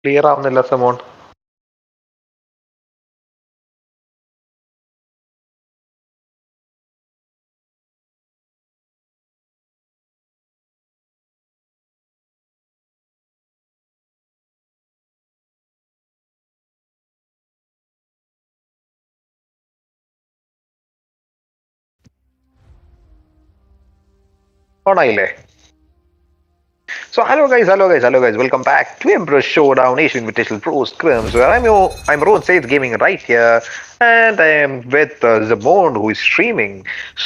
Clear ആവുന്നില്ല സമോൺ. ഓണായില്ലേ? So hello guys, welcome back to Emperor Showdown Asian Invitational Pro Scrims, where I'm Rohan Saith Gaming right here, and I am with Zamon who is streaming.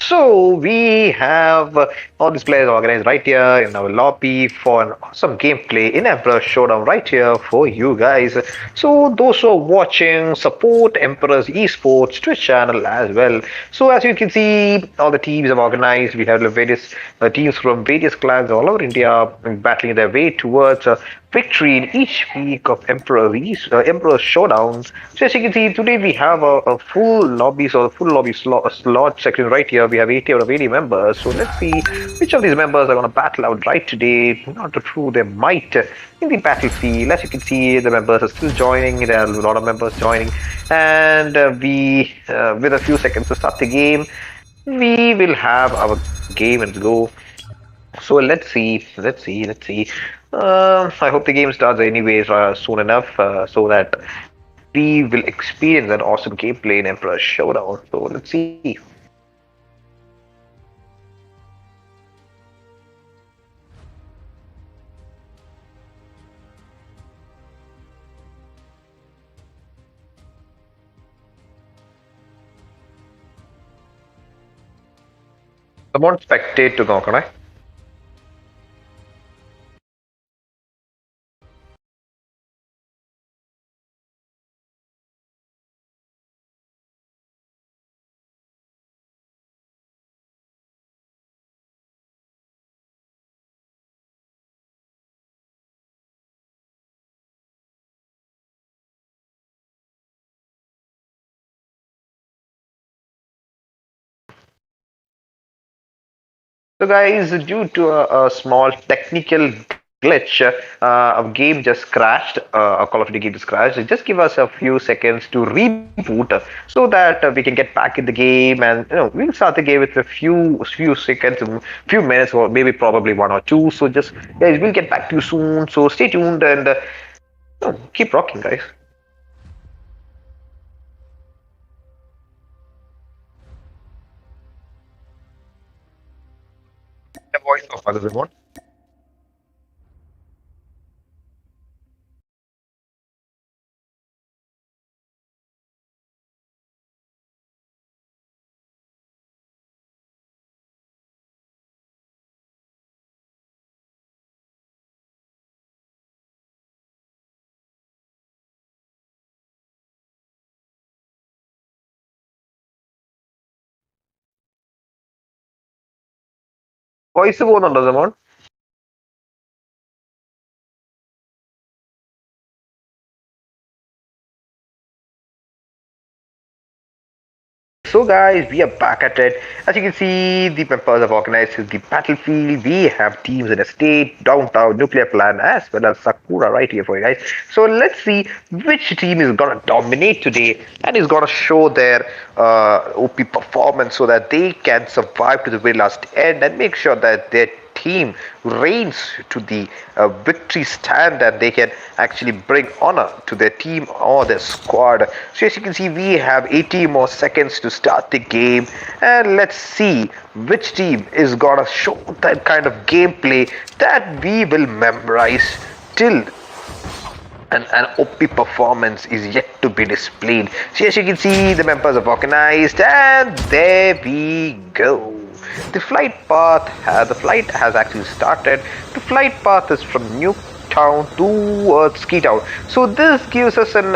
So we have all these players organized right here in our lobby for an awesome gameplay in Emperor Showdown right here for you guys. So those who are watching, support Emperor's Esports Twitch channel as well. So as you can see, all the teams are organized. We have various teams from various clans all over India battling their way towards victory in each week of Emperor Showdown. So as you can see, today we have a full lobby, so a full lobby slot section right here. We have 80 out of 80 members. So let's see which of these members are going to battle out right today, not to prove their might in the battlefield. As you can see, the members are still joining. There are a lot of members joining, and with a few seconds to start the game, we will have our game and go. So let's see. I hope the game starts anyways soon enough so that we will experience an awesome gameplay in Emperor Showdown. So let's see. Someone spectate to നോക്കണേ. So guys, due to a small technical glitch, our game just crashed. Our Call of Duty game just crashed. Just give us a few seconds to reboot so that we can get back in the game, and we'll start the game with a few seconds, few minutes, or maybe probably one or two. So just guys, we'll get back to you soon. So stay tuned and keep rocking, guys. The voice of Father Remote. Voice പോകുന്നുണ്ടോ Zamon? So guys, we are back at it. As you can see, the members have organized the battlefield. We have teams in estate, downtown, nuclear plant, as well as Sakura right here for you guys. So let's see which team is gonna dominate today and is gonna show their OP performance so that they can survive to the very last end and make sure that their team reigns to the victory stand and they can actually bring honor to their team or their squad. So as you can see, we have 80 more seconds to start the game, and let's see which team is gonna show that kind of gameplay that we will memorize till an OP performance is yet to be displayed. So as you can see, the members have organized, and there we go. The flight has actually started. The flight path is from Nuketown towards Ski Town. So this gives us an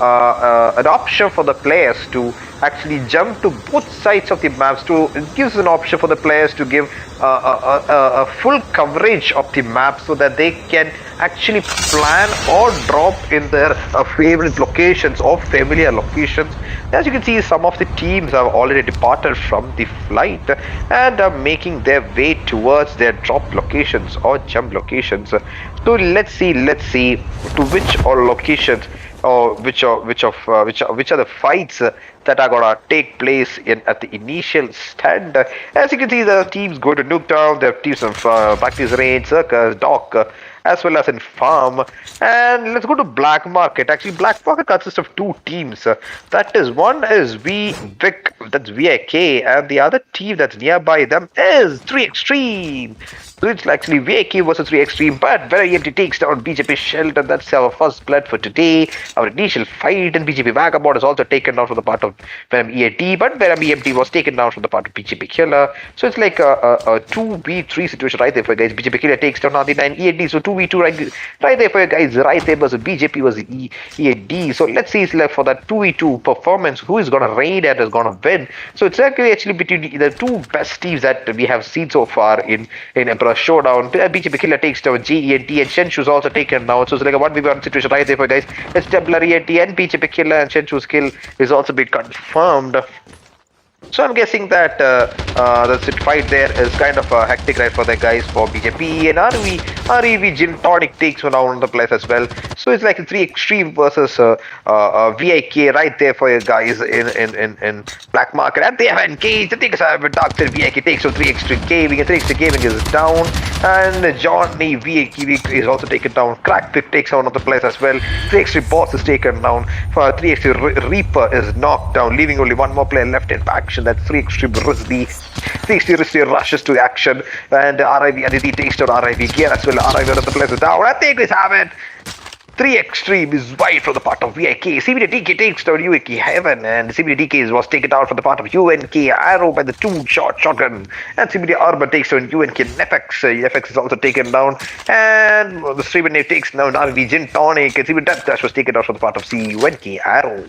an option for the players to actually jump to both sides of the maps. It gives an option for the players to give a full coverage of the map so that they can actually plan or drop in their favorite locations or familiar locations. As you can see, some of the teams have already departed from the flight and are making their way towards their drop locations or jump locations. So let's see to which all locations or which are the fights that are gonna take place at the initial stand. As you can see, the teams go to Nuketown, there are teams of practice range, circus, dock, as well as in farm. And let's go to black market. Actually, black market consists of two teams. That is, one is VIC, that's VIK, and the other team that's nearby them is 3 Extreme. So it's actually VIK versus 3 Extreme, but very empty takes down BJP Shelter. That's our first blood for today. Our initial fight, and BJP Vagabond is also taken down from the part of Venom EAD, but Venom EMT was taken down from the part of BJP Killer. So it's like a 2v3 situation right there for you guys. BJP Killer takes down RD9 EAD, so 2v2 right there for you guys. Right there versus BJP was EAD. So let's see for that 2v2 performance, who is going to reign and is going to win. So it's actually between the two best teams that we have seen so far in Emperor Showdown. BJP Killer takes down GENT, and Shenshu's also taken down. So it's like a 1v1 situation right there for you guys. It's Templar ENT and BJP Killer, and Shenshu's kill is also been confirmed. So I'm guessing that the fight there is kind of hectic right for the guys for BJP, and REV Gin Tonic takes one out on the place as well. So it's like a 3 Extreme versus VIK right there for you guys in black market, and they have engaged. The things have been Dr. VIK takes on 3 Extreme Gaming, and 3 Extreme Gaming is down, and Johnny VIK is also taken down. Crackpit takes on the place as well. 3 Extreme Boss is taken down. For 3 Extreme Reaper is knocked down, leaving only one more player left in action. That's 3 Extreme Rizdi. 3 Extreme Rizdi rushes to action, and RIV Aditi takes down RIV Gear as well. RIV on the place is down. I think we have it. 3 Extreme is wide from the part of VIK. CBDK takes down UNK Heaven, and CBDK was taken down from the part of UNK Arrow by the 2-shot shotgun. And CBD Arbor takes down UNK Nefex. Nefex is also taken down, and the Streamer Nave takes down RV Gin Tonic, and CBD Death Dash was taken down from the part of UNK Arrow.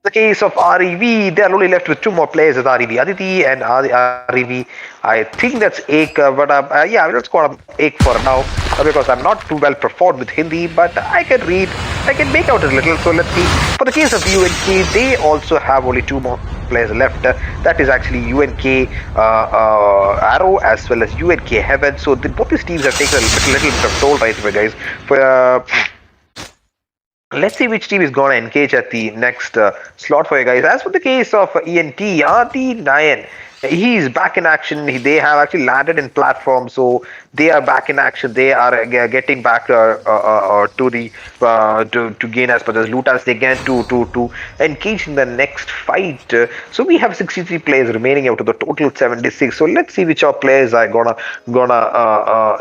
The case of REV, they are only left with two more players as REV Aditi and REV. I think that's Ek, but yeah, let's call him Ek for now because I'm not too well performed with Hindi, but I can read, I can make out a little. So let's see. For the case of UNK, they also have only two more players left. That is actually UNK Arrow as well as UNK Heaven. So both these teams have taken a little bit of toll right away, guys. For let's see which team is going to engage at the next slot for you guys. As for the case of ENT, RD9, he is back in action. They have actually landed in platform, so they are back in action. They are getting back to gain as much as loot as they can to engage in the next fight. So we have 63 players remaining out of the total 76. So let's see which of players are gonna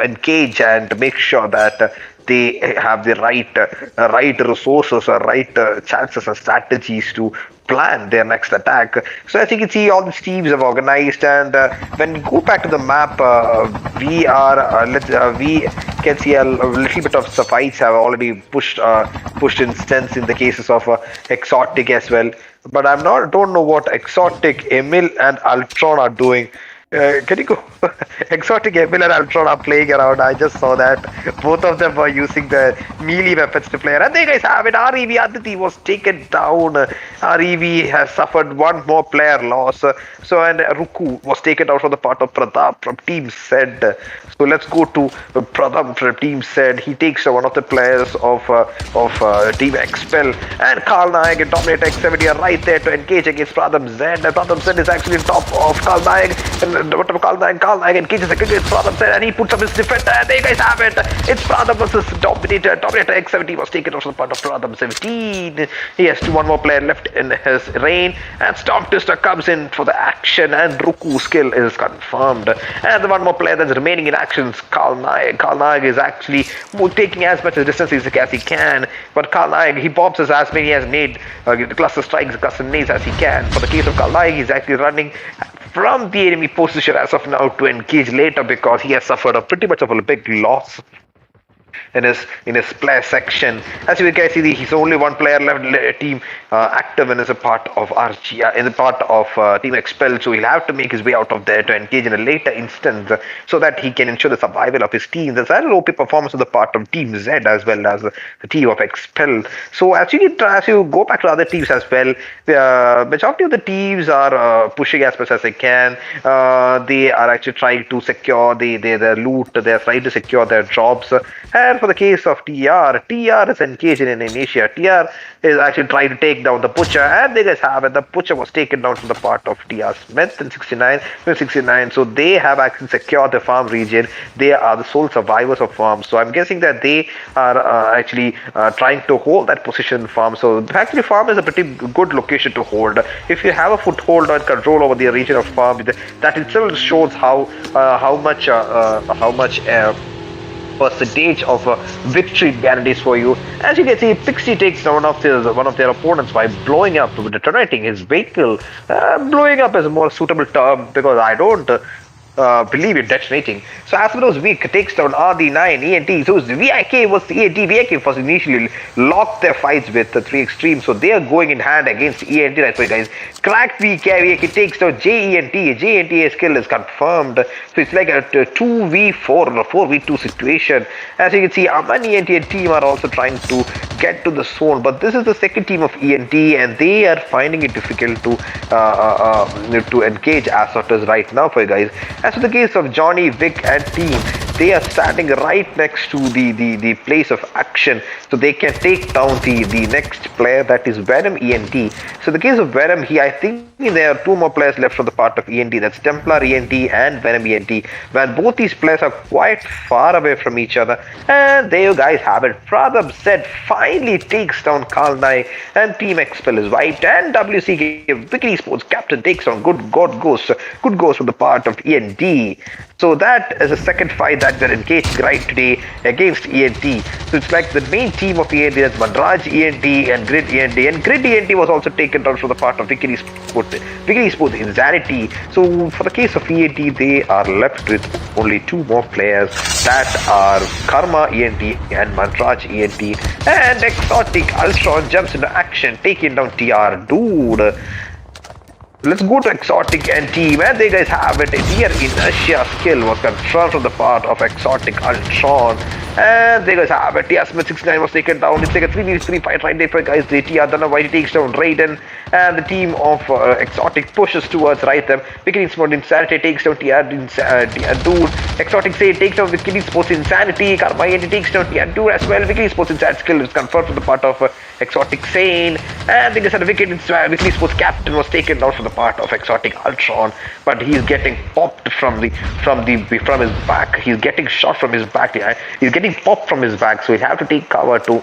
engage and make sure that they have the right resources or right chances and strategies to plan their next attack. So as you can see, all these teams have organized, and when we go back to the map, we can see a little bit of the fights have already pushed instance in the cases of XOTIC as well. But don't know what XOTIC, Emil, and Ultron are doing. Can you go? XOTIC, Emil, and Ultron are playing around. I just saw that both of them were using the melee weapons to play. And they guys have it. REV Aditi was taken down. REV has suffered one more player loss. So and Ruku was taken out from the part of Pradap from Team Zed. So let's go to Pradap from Team Zed. He takes one of the players of Team XPELL, and Karl Nayak and Dominator X70 are right there to engage against Pradap Zed. And Pradap Zed is actually on top of Karl Nayak. And Karl Nayak engages against Pradap Zed, and he puts up his defender. And there you guys have it. It's Pradap versus Dominator. Dominator X70 was taken out from the part of Pradap 17. He has one more player left in his reign, and Storm Twister comes in for the action, and Ruku's skill is confirmed. And the one more player that's remaining in action is Karl Nayak. Karl Nayak is actually taking as much distance as he can, but Karl Nayak, he bombs as many as nade, cluster strikes, cluster nades as he can. For the case of Karl Nayak, he's actually running from the enemy position as of now to engage later, because he has suffered a pretty much of a big loss in his player section. As you can see, he's only one player left team active and is a part of RG, in the part of team XPELL, so he'll have to make his way out of there to engage in a later instance so that he can ensure the survival of his team. There's an OP performance on the part of Team Z as well as the team of XPELL. So as you go back to other teams as well, the majority of the teams are pushing as much as they can. They are actually trying to secure their loot. They're trying to secure their jobs. And for the case of TR is engaged in Indonesia. TR is actually trying to take down the Butcher, and they guys have it. The Butcher was taken down from the part of TR Smith in 69. So they have actually secured the farm region. They are the sole survivors of farms. So I'm guessing that they are actually trying to hold that position farm. So actually farm is a pretty good location to hold. If you have a foothold and control over the region of farm, that itself shows how much percentage of victory guarantees for you. As you can see, Pixie takes one of their opponents by blowing up, detonating his vehicle. Blowing up is a more suitable term because I don't believe in detonating. So Asperos Weak takes down RD9 ENT. So VIK was ENT. VIK was initially locked their fights with the 3 extremes. So they are going in hand against ENT. That's why, guys. Cracked VIK takes down JENT. JENT's skill is confirmed. So it's like a 2v4 or a 4v2 situation. As you can see, Aman ENT and team are also trying to get to the zone. But this is the second team of ENT, and they are finding it difficult to engage assaulters right now for you guys. As for the case of Johnny, Vic and team, they are standing right next to the place of action, so they can take down the next player, that is Venom ENT. So the case of Venom, I think there are 2 more players left from the part of ENT, that's Templar ENT and Venom ENT, where both these players are quite far away from each other. And there you guys have it. Pradham said finally takes down Kalnai, and Team XPELL is wiped, and WC Wiki Esports captain takes down good ghost from the part of ENT. So that is the second fight that we're engaged right today against ENT. So it's like the main team of ENT, that's Manraj ENT and Grid ENT. And Grid ENT was also taken down from the part of Wiki Esports Insanity. So for the case of ENT, they are left with only 2 more players. That are Karma ENT and Manraj ENT. And XOTIC Ultron jumps into action, taking down TR. Dude. Let's go to XOTIC and team, and they guys have it. Here inertia skill was confirmed from the part of XOTIC Ultron, and they guys have it. Smith 69 was taken down. It's like a 3v3 fight right there for guys. The TR Dhanawai takes down Raiden, and the team of XOTIC pushes towards right them. Wiki Sports Insanity takes down TR Dude. XOTIC say takes down Wiki Sports Insanity. Karma takes down TR Dude as well. Wiki Sports Insanity skill is confirmed from the part of XOTIC Sane, and they guys had a Wiki Sports captain was taken down from the part of XOTIC Ultron, but he's getting popped from his back. He's getting shot from his back. He's getting popped from his back, so he'll have to take cover to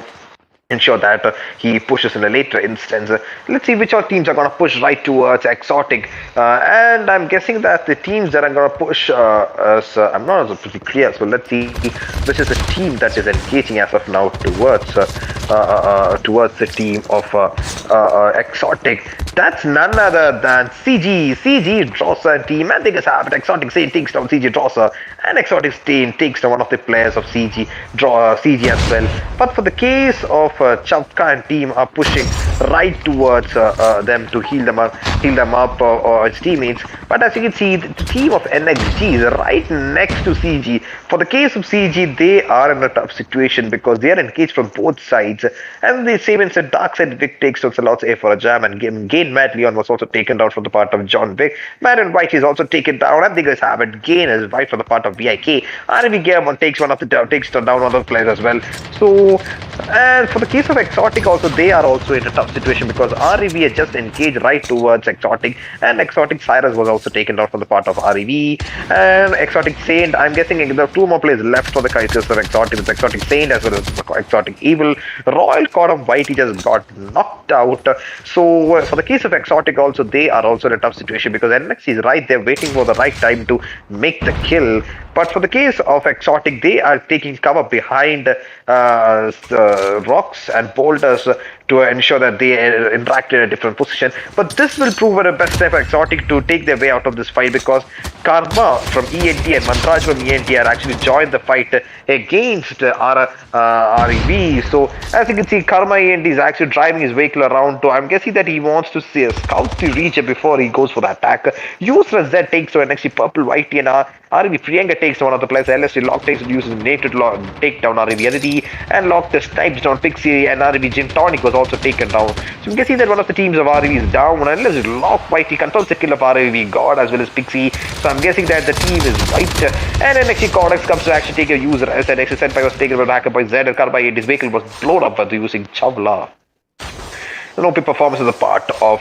ensure that he pushes in a later instance. Let's see which all teams are going to push right towards XOTIC, and I'm guessing that the teams that are going to push I'm not pretty clear, so let's see which is the team that is engaging as of now towards the team of XOTIC. That's none other than CG Drosser and team, and they just have it. XOTIC say takes down CG Drosser, and XOTIC team takes down one of the players of CG as well. But for the case of CHAPPRI and team are pushing right towards them to heal them up or its teammates. But as you can see, the team of NXG is right next to CG. For the case of CG, they are in a tough situation because they are engaged from both sides. And the same instead, Darkseid Vic takes down Salot's A for a jam, and Gain Matt Leon was also taken down from the part of John Vic. Matt and White is also taken down, and they guys have it. Gain is right from the part of VIK. RV Game takes down one of the players as well. So, and for the case of XOTIC also, they are also in a tough situation because REV has just engaged right towards XOTIC, and XOTIC Cyrus was also taken down from the part of REV, and XOTIC Saint. I'm guessing there are 2 more players left for the cases of XOTIC, with XOTIC Saint as well as XOTIC Evil. Royal Court of White, he just got knocked out. So for the case of XOTIC also, they are also in a tough situation because NXT is right there waiting for the right time to make the kill. But for the case of XOTIC, they are taking cover behind rocks and boulders to ensure that they interact in a different position. But this will prove the best time for XOTIC to take their way out of this fight, because Karma from ENT and Mantraj from ENT are actually joined the fight against REV. So as you can see, Karma ENT is actually driving his vehicle around to, I'm guessing that he wants to see a scout to reach it before he goes for the attack. Useless Z takes to actually purple, white, and REV Priyanka takes one of the players. LSD Lock takes and uses nade to take down REV Aditi, and Lock the snipes down Pixie, and REV Gin Tonic was also taken down. So you can see that one of the teams of REV is down, and unless Lock Whitey controls the kill of REV God as well as Pixie. So I'm guessing that the team is wiped, and then actually Codex comes to actually take a user as an XSN was taken by backup by Z, and Karma, his vehicle was blown up by using Chavla. An OP performance on the part of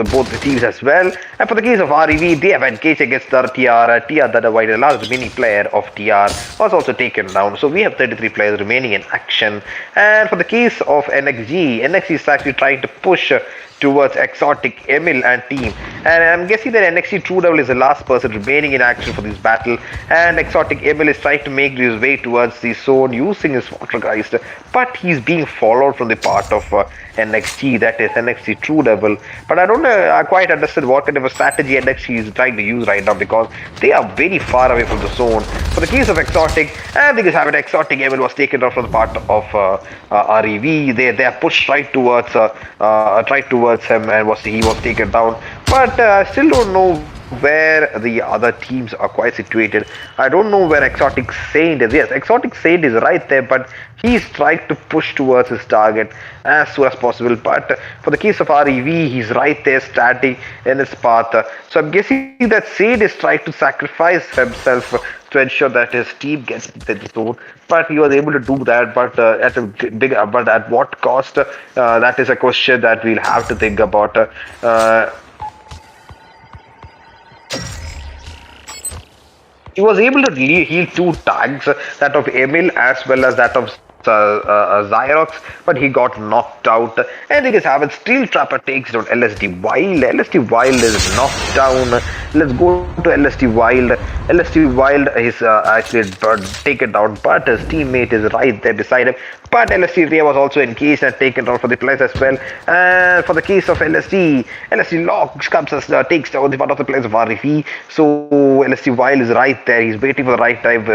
both the teams as well. And for the case of REV, they have engaged against TR. TR, that the last remaining player of TR, was also taken down. So we have 33 players remaining in action. And for the case of NXG, NXG is actually trying to push towards XOTIC, Emil and team. And I'm guessing that NXT True Devil is the last person remaining in action for this battle. And XOTIC Emil is trying to make his way towards the zone using his Watergeist. But he's being followed from the part of NXT, that is NXT True Devil. But I don't quite understand what kind of a strategy NXT is trying to use right now, because they are very far away from the zone. For the case of XOTIC, I think it's having XOTIC Emil was taken down from the part of REV. They are pushed right towards him, and he was taken down. But I still don't know where the other teams are quite situated. I don't know where Exotic Saint is. Yes, Exotic Saint is right there, but he's trying to push towards his target as soon as possible. But for the case of REV, he's right there standing in his path. So I'm guessing that Saint is trying to sacrifice himself to ensure that his team gets the zone, but he was able to do that. But but at what cost? That is a question that we'll have to think about. He was able to heal 2 tags, that of Emil as well as that of Xyrox, but he got knocked out. And it is having Steel Trapper takes down LSD Wild. LSD Wild is knocked down. Let's go to LSD Wild. LSD Wild is actually taken down, but his teammate is right there beside him. But LSD Ray was also engaged and taken down for the players as well. And for the case of LSD Lock comes as takes down one of the players of REV. So LSD Wild is right there. He's waiting for the right time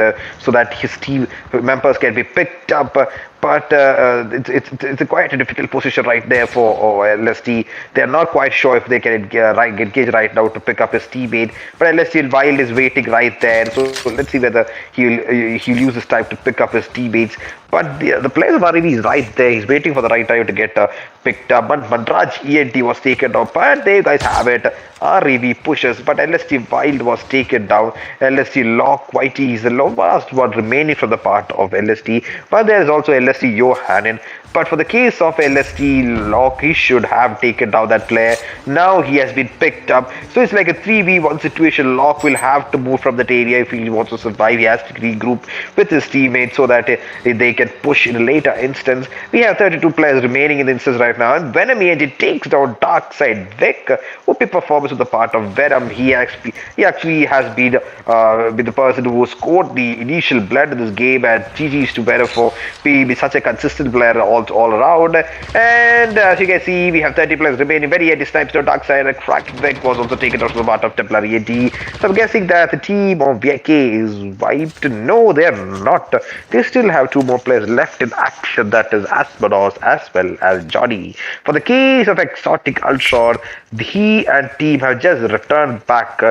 so that his team members can be picked up. But it's quite a difficult position right there for LSD. They're not quite sure if they can get engaged right now to pick up his teammate. But LSD Wild is waiting right there. So let's see whether he'll use this time to pick up his teammates. But the player of REV is right there. He's waiting for the right time to get picked up. But Mandraj ENT was taken down. But there you guys have it. REV pushes. But LSD Wild was taken down. LSD Lock Whitey is the last one remaining from the part of LSD. But there is also LSD Johannen. But for the case of LSD Lock, he should have taken down that player. Now he has been picked up. So it's like a 3v1 situation. Lock will have to move from that area if he wants to survive. He has to regroup with his teammates so that they can push in a later instance. We have 32 players remaining in the instance right now. And Venom ENT takes down Darkside Vic. OP performance with the part of Venom. He actually has been the person who scored the initial blood in this game. And GG's to Venom for being such a consistent player all around. And as you can see, we have 30 players remaining. Very anti snipes to Darkside. And Cracked Vic was also taken out from the part of Templar ENT. So I'm guessing that the team of VK is wiped. No, they are not. They still have 2 more players left in action. That is Asmodos as well as Johnny. For the case of Exotic Ultron, he and team have just returned back.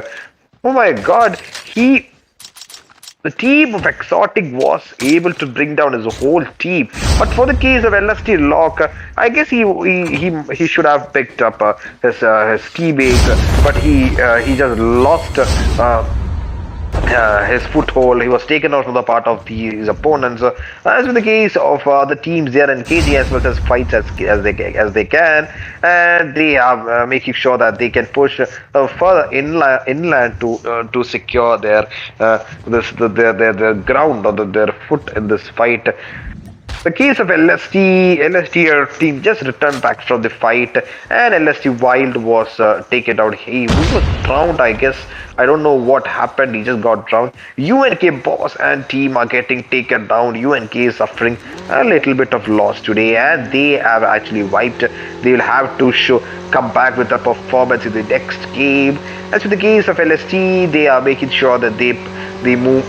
Oh my god, the team of Exotic was able to bring down his whole team. But for the case of LSD Lock, I guess he should have picked up his teammates, but he just lost his foothold. He was taken out from the part of his opponents. As in the case of the teams, they are engaging as much as fights as they can, and they are making sure that they can push further inland to secure their ground or their foot in this fight. The case of LST our team just returned back from the fight, and LST Wild was taken out. He was drowned, I guess. I don't know what happened. He just got drowned. UNK boss and team are getting taken down. UNK is suffering a little bit of loss today, and they have actually wiped. They will have to come back with a performance in the next game. As for the case of LST, they are making sure that they move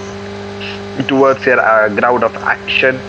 towards their ground of action.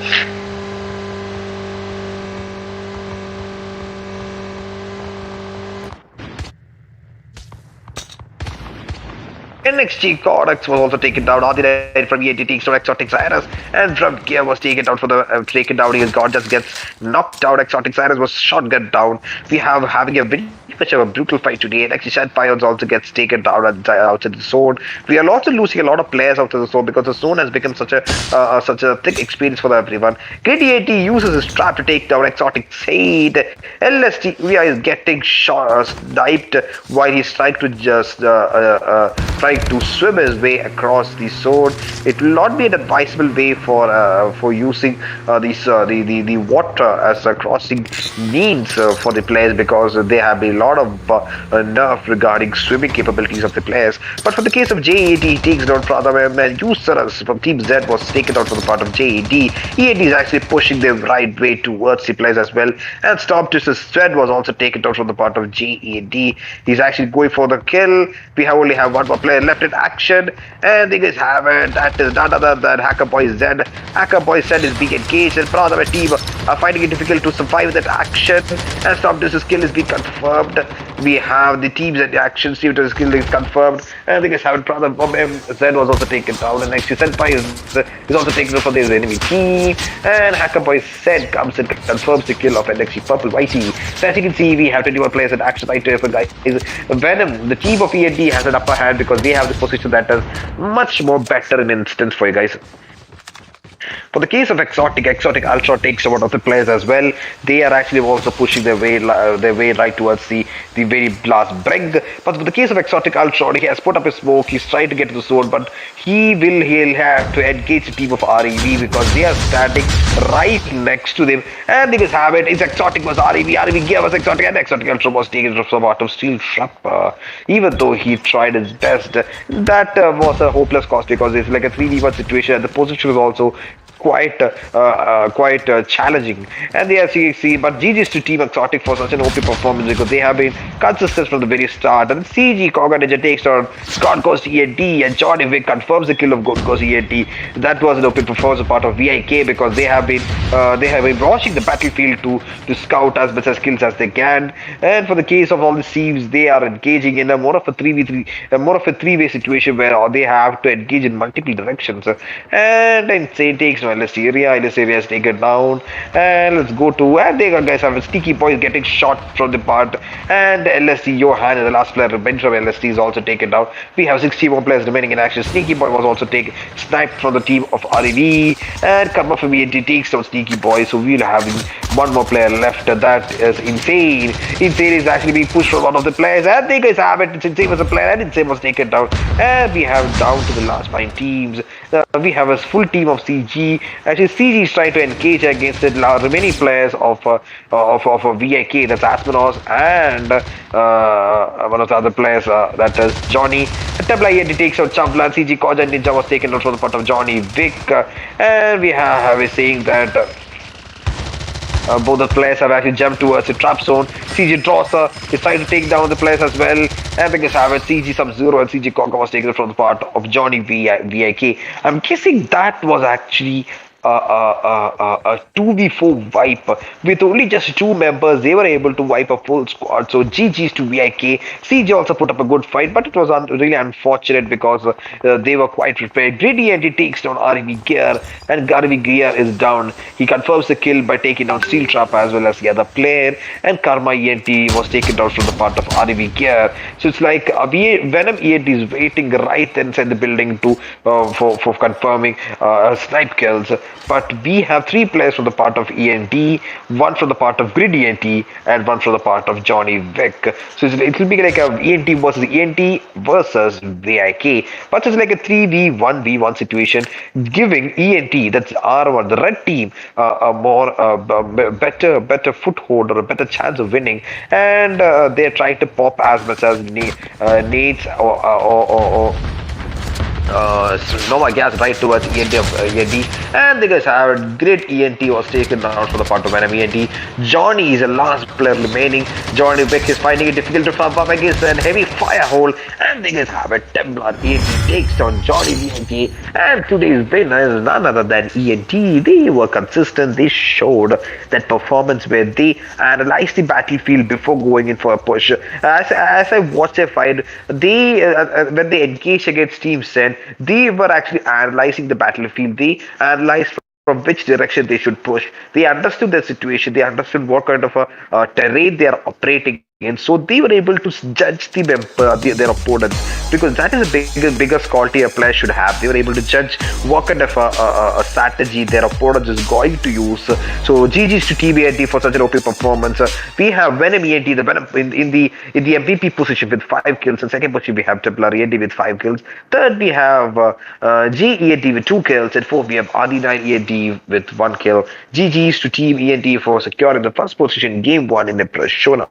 NXT Codex was also taken down. RD9 from EAT takes down XOTIC Cyrus, and from Gear was taken down for the taken down. His god just gets knocked out. XOTIC Cyrus was shotgun down. We have having a very much of a brutal fight today. And actually, Shad Pions also gets taken down outside the zone. We are also losing a lot of players out of the zone because the zone has become such a thick experience for everyone. Great EAT uses his trap to take down XOTIC Said. LST is getting sniped while he's trying to just trying to swim his way across the zone. It will not be an advisable way for using the water as a crossing means for the players, because there have been a lot of nerf regarding swimming capabilities of the players. But for the case of JAD, he takes down Pradham, and Usurus from Team Z was taken out for the part of JAD. EAD is actually pushing the right way towards the players as well, and Stormtwister's thread was also taken out from the part of JAD. He's actually going for the kill. We only have one more player left in action, and they guys have it. That is none other than Hacker Boy Z. Hacker Boy Z is being engaged, and Pradham and team are finding it difficult to survive that action, and Stormtwister's kill is being confirmed. We have the teams in action. Stormtwister's kill is confirmed, and they guys have it. Pradham Z was also taken down, and actually Senpai is also taken out for the enemy team, and Hacker Boy Z comes and confirms the kill of NXT Purple Whitey. So as you can see, we have 21 players in action right here for guys. Venom, the team of END has an upper hand because they have the position that is much more better in instance for you guys. For the case of XOTIC Ultra takes one of the players as well. They are actually also pushing their way right towards the very last brink. But for the case of XOTIC Ultra, he has put up his smoke. He's trying to get to the zone, but he'll have to engage the team of REV because they are standing right next to them. And they just have it. It's XOTIC was REV. REV gave us XOTIC, and XOTIC Ultra was taken from the bottom steel trap. Even though he tried his best, that was a hopeless cause because it's like a 3v1 situation, and the position was also quite challenging. And they have CXC, but GG's to Team XOTIC for such an OP performance because they have been consistent from the very start. And CG Koga Ninja takes on Scott goes to ENT, and Johnny Vic confirms the kill of Good goes ENT. That was an OP performance part of VIK because they have been watching the battlefield to scout as much as kills as they can. And for the case of all the Thieves, they are engaging in a more of a 3v3, more of a three-way situation where they have to engage in multiple directions. And Insane takes LS area is taken down, and let's go to, and they guys have a Sneaky Boy getting shot from the part, and LSD Johan is the last player bench from LSD is also taken down. We have 60 more players remaining in action. Sneaky Boy was also sniped from the team of REV, and Karma from ENT takes down Sneaky Boy, so we'll have one more player left. That is Insane. Insane is actually being pushed from one of the players, and they guys have it. Insane was a player, and Insane was taken down, and we have down to the last 9 teams. We have a full team of CG. Actually, CG is trying to engage against the remaining players of VIK, that's Asmonos, and one of the other players, that is Johnny. Tabla ENT takes out Champla, and CG Koja Ninja was taken out from the part of Johnny Vic, and we have a saying that both the players have actually jumped towards the trap zone. CG Drosser is trying to take down the players as well. And because I have it, CG Sub-Zero and CG Conker was taken from the part of Johnny VIK. I'm guessing that was actually a 2v4 wipe with only just 2 members. They were able to wipe a full squad, so GG's to VIK. CG also put up a good fight, but it was really unfortunate because they were quite prepared. Greedy ENT takes down REV Gear, and REV Gear is down. He confirms the kill by taking down Steel Trap as well as the other player, and Karma ENT was taken down from the part of REV Gear. So it's like Venom ENT is waiting right inside the building to for confirming snipe kills. but we have three players from the part of ENT, one from the part of Grid ENT, and one from the part of Johnny Vick. So it will be like a ENT versus ENT versus VIK, but it's like a 3v1v1 situation, giving ENT, that's R1, the red team, a more better foothold or a better chance of winning, and they're trying to pop as much as Nate's or Nova Gas right towards ENT of ENT, and the guys have a great ENT was taken out for the part of enemy ENT. Johnny is the last player remaining. Johnny Beck is finding it difficult to farm up against a heavy fire hole, and the guys have a Templar. ENT takes down Johnny ENT, and today's winner is none other than ENT. They were consistent. They showed that performance where they analyzed the battlefield before going in for a push. As I watched their fight, they when they engaged against Team Sen, they were actually analyzing the battlefield. They analyzed from which direction they should push. They understood their situation. They understood what kind of a terrain they are operating in. So they were able to judge their opponents, because that is the biggest quality a player should have. They were able to judge what kind of a strategy their opponent is going to use. So GG's to Team ENT for such an OP performance. We have Venom ENT, the Venom in the MVP position with 5 kills. And second position we have Templar ENT with 5 kills. Third we have G ENT with 2 kills. And fourth we have RD9 ENT with 1 kill. GG's to Team ENT for securing the first position game 1 in the press showdown.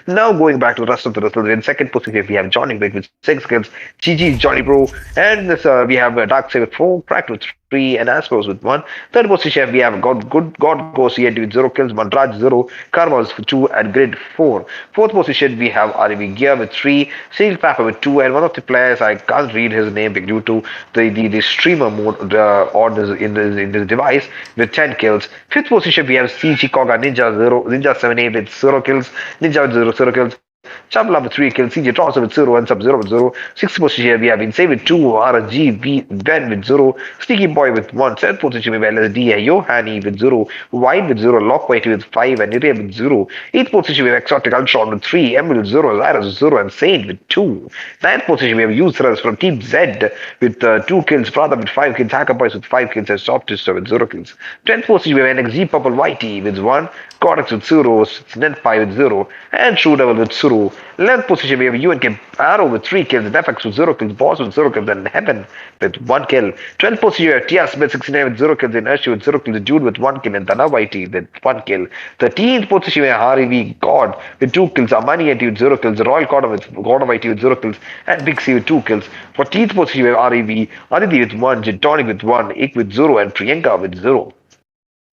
Now going back to the rest of the results, in second position we have Johnny Wick with 6 kills, GG Johnny Bro, and this, we have Darkseid with 4, Cracked with 3, and Aspros with 1. Third position we have God Ghost ENT with 0 kills, Mandraj 0, Karma with 2, and Grid 4. Fourth position we have REV Gear with 3, Seal Trapper with 2, and one of the players, I can't read his name due to the streamer mode on in this device, with 10 kills. Fifth position we have CG Koga Ninja 7A with 0 kills, Ninja with 0 kills. Chapla with 3 kills, CJ Toss with 0, and Sub 0 with 0. Sixth position we have Insane with 2, RG Ben with 0, Sneaky Boy with 1. Seventh position we have LSD, Yohani with 0, White with 0, Lockwhite with 5, and Iria with 0. Eighth position we have XOTIC Ultron with 3, M with 0, Zyrus with 0, and Saint with 2. Ninth position we have Users from Team Z with 2 kills, Brother with 5 kills, Hacker Boys with 5 kills, and Softest with 0 kills. 10th position we have NXG Purple Whitey with 1, Codex with 0, Net5 with 0, and True Devil with 0. 11th position we have UNK Arrow with 3 kills, FX with 0 kills, Boss with 0 kills, and Heaven with 1 kill. 12th position we have TR Smith 69 with 0 kills, Inertia with 0 kills, Jude with 1 kill, and Dana Whitey with 1 kill. 13th position we have REV God with 2 kills, Amani Eti with 0 kills, Royal God Whitey with 0 kills, and Big C with 2 kills. 14th position we have REV, Aditi with 1, Jitonic with 1, Ik with 0, and Priyanka with 0.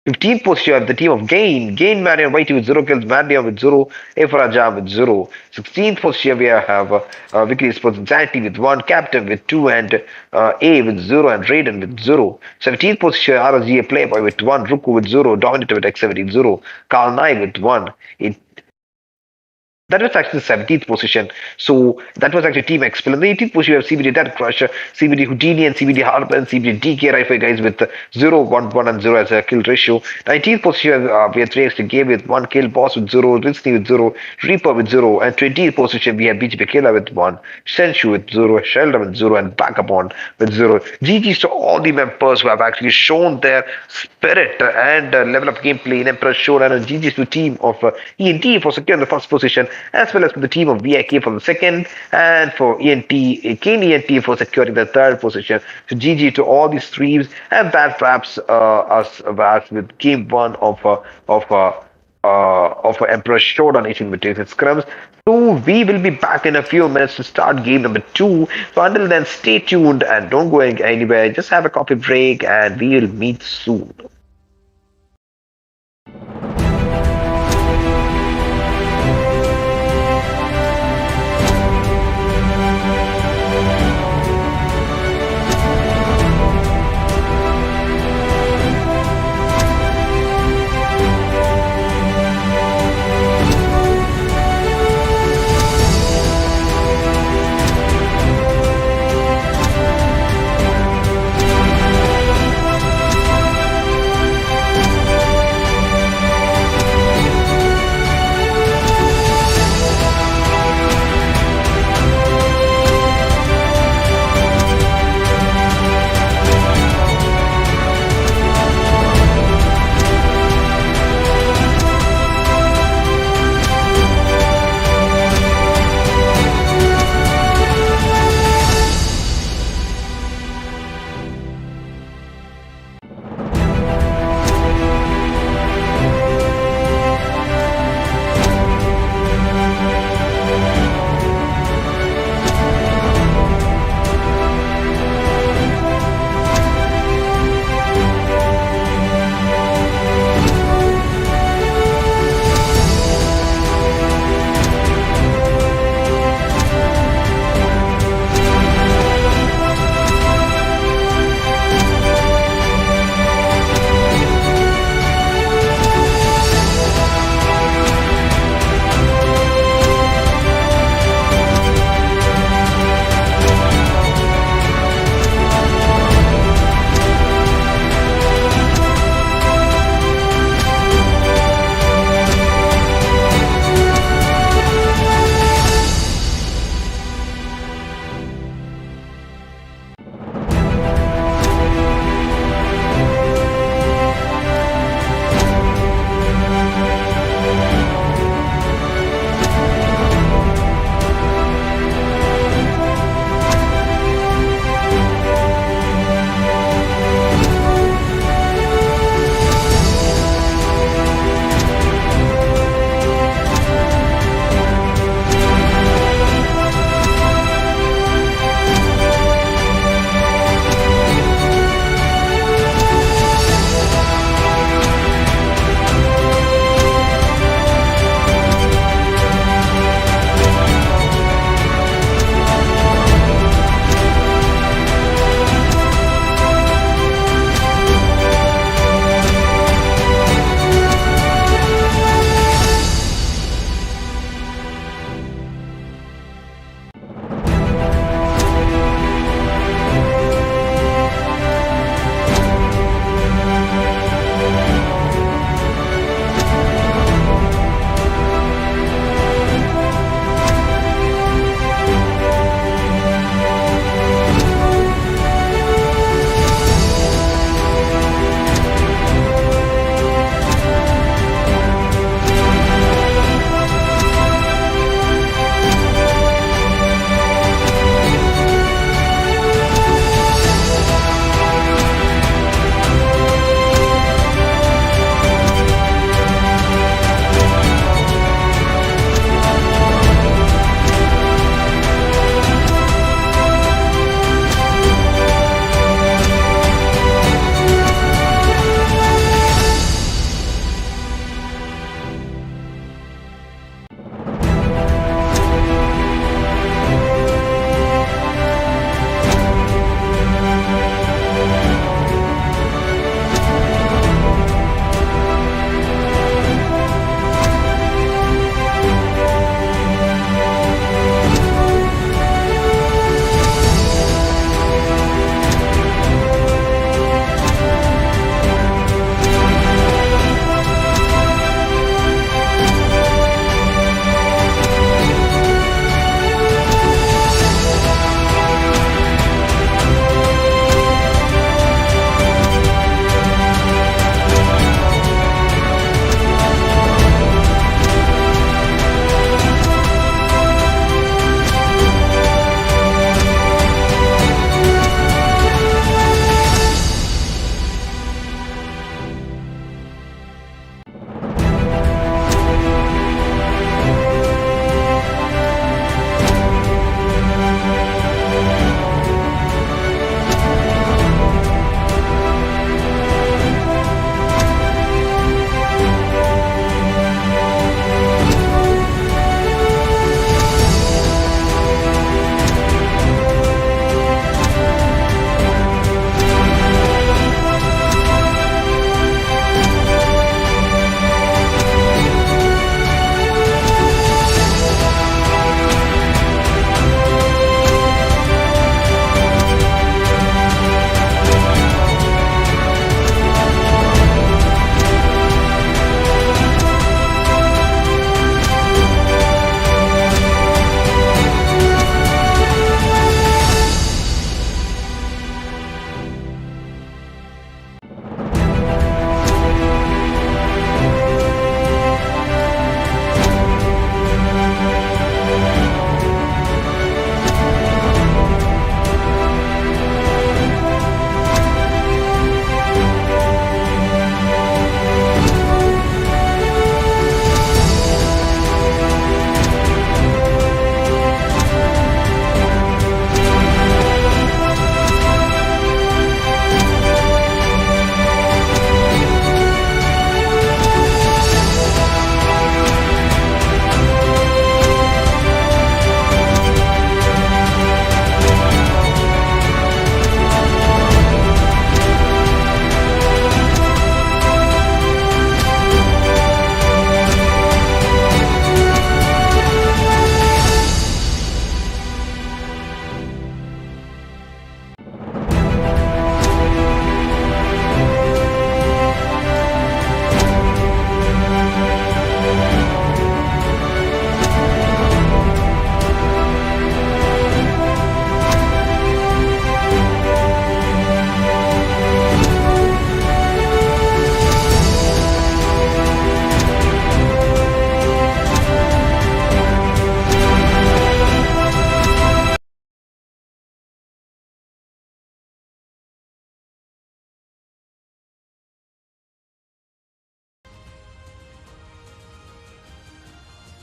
15th position you have the team of Gain Marion Whitey with 0 kills, Mandia with 0, Efraja with 0. 16th position we have Vicky Sports Insanity with 1, Captain with 2, and A with 0, and Raiden with 0. 17th position RSGA Playboy with 1, Ruku with 0, Dominator with X17 0, Carl Nye with 1. That was actually the 17th position. So that was actually Team XPELL. In the 18th position, we have CBD Dead Crusher, CBD Houdini, and CBD Harper, and CBD DK right for guys with 0, 1, 1, and 0 as a kill ratio. 19th position, we have 3x game with 1 kill, Boss with 0, Rinsky with 0, Reaper with 0, and 20th position, we have BGP Killer with 1, Senshu with 0, Sheldon with 0, and Vagabond with 0. GG's to all the members who have actually shown their spirit and level of gameplay in Emperor's Showdown, and GG's to team of ENT for securing the first position, as well as for the team of VIK for the second, and for Kane ENT for securing the third position. So GG to all these streams, and that wraps us with game 1 of Emperor's Showdown Invitational Scrims. So we will be back in a few minutes to start game number 2. So until then, stay tuned and don't go anywhere. Just have a coffee break, and we will meet soon.